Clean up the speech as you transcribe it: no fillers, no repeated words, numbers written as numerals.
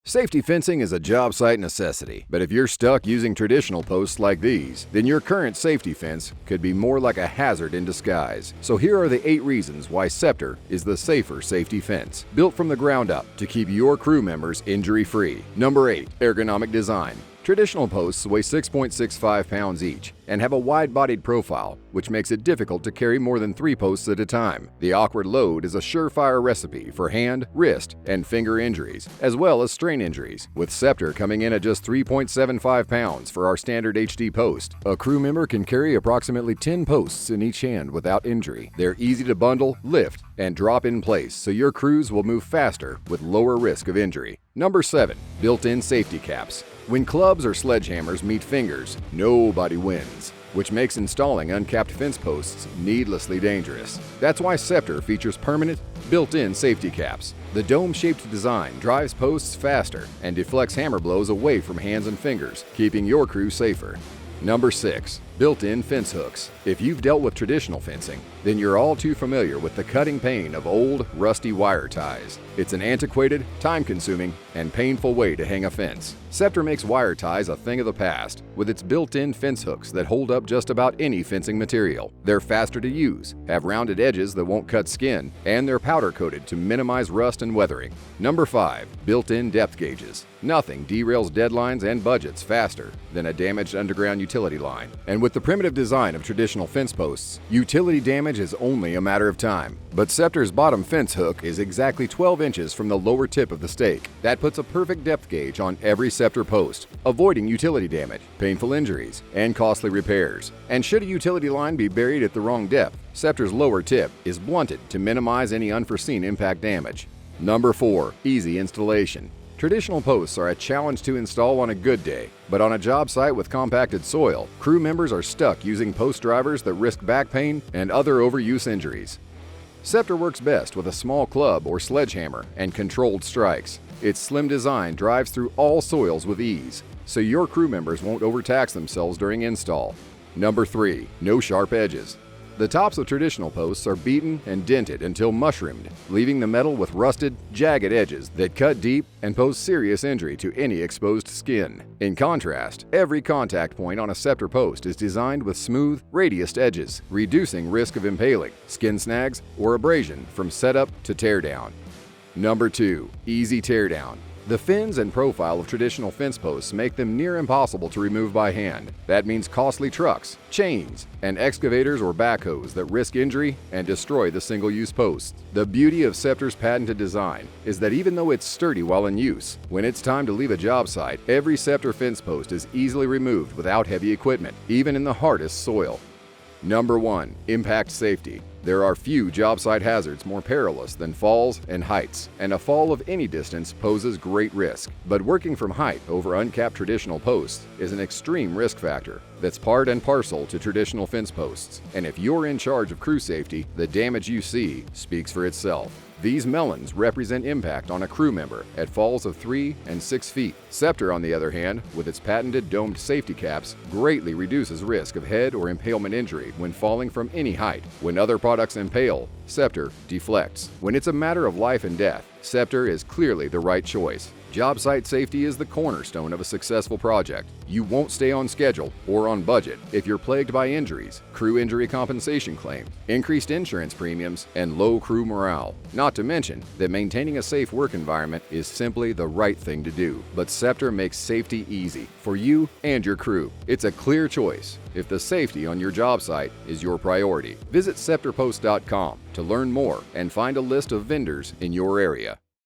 Safety fencing is a job site necessity, but if you're stuck using traditional posts like these, then your current safety fence could be more like a hazard in disguise. So here are the 8 reasons why Scepter is the safer safety fence, built from the ground up to keep your crew members injury-free. Number 8. Ergonomic Design. Traditional posts weigh 6.65 pounds each and have a wide-bodied profile, which makes it difficult to carry more than 3 posts at a time. The awkward load is a surefire recipe for hand, wrist, and finger injuries, as well as strain injuries. With Scepter coming in at just 3.75 pounds for our standard HD post, a crew member can carry approximately 10 posts in each hand without injury. They're easy to bundle, lift, and drop in place, so your crews will move faster with lower risk of injury. Number 7. Built-in safety caps. When clubs or sledgehammers meet fingers, nobody wins, which makes installing uncapped fence posts needlessly dangerous. That's why Scepter features permanent, built-in safety caps. The dome-shaped design drives posts faster and deflects hammer blows away from hands and fingers, keeping your crew safer. Number 6. Built-in fence hooks. If you've dealt with traditional fencing, then you're all too familiar with the cutting pain of old, rusty wire ties. It's an antiquated, time-consuming, and painful way to hang a fence. Scepter makes wire ties a thing of the past with its built-in fence hooks that hold up just about any fencing material. They're faster to use, have rounded edges that won't cut skin, and they're powder-coated to minimize rust and weathering. Number 5. Built-in depth gauges. Nothing derails deadlines and budgets faster than a damaged underground utility line. And with the primitive design of traditional fence posts, utility damage is only a matter of time. But Scepter's bottom fence hook is exactly 12 inches from the lower tip of the stake. That puts a perfect depth gauge on every Scepter post, avoiding utility damage, painful injuries, and costly repairs. And should a utility line be buried at the wrong depth, Scepter's lower tip is blunted to minimize any unforeseen impact damage. Number 4. Easy installation. Traditional posts are a challenge to install on a good day, but on a job site with compacted soil, crew members are stuck using post drivers that risk back pain and other overuse injuries. Scepter works best with a small club or sledgehammer and controlled strikes. Its slim design drives through all soils with ease, so your crew members won't overtax themselves during install. Number 3. No sharp edges. The tops of traditional posts are beaten and dented until mushroomed, leaving the metal with rusted, jagged edges that cut deep and pose serious injury to any exposed skin. In contrast, every contact point on a Scepter post is designed with smooth, radiused edges, reducing risk of impaling, skin snags, or abrasion from setup to teardown. Number 2. Easy teardown. The fins and profile of traditional fence posts make them near impossible to remove by hand. That means costly trucks, chains, and excavators or backhoes that risk injury and destroy the single-use posts. The beauty of Scepter's patented design is that even though it's sturdy while in use, when it's time to leave a job site, every Scepter fence post is easily removed without heavy equipment, even in the hardest soil. Number 1. Impact safety. There are few job site hazards more perilous than falls and heights, and a fall of any distance poses great risk. But working from height over uncapped traditional posts is an extreme risk factor that's part and parcel to traditional fence posts. And if you're in charge of crew safety, the damage you see speaks for itself. These melons represent impact on a crew member at falls of 3 and 6 feet. Scepter, on the other hand, with its patented domed safety caps, greatly reduces risk of head or impalement injury when falling from any height. When other products impale, Scepter deflects. When it's a matter of life and death, Scepter is clearly the right choice. Job site safety is the cornerstone of a successful project. You won't stay on schedule or on budget if you're plagued by injuries, crew injury compensation claims, increased insurance premiums, and low crew morale. Not to mention that maintaining a safe work environment is simply the right thing to do. But Scepter makes safety easy for you and your crew. It's a clear choice if the safety on your job site is your priority. Visit scepterpost.com to learn more and find a list of vendors in your area.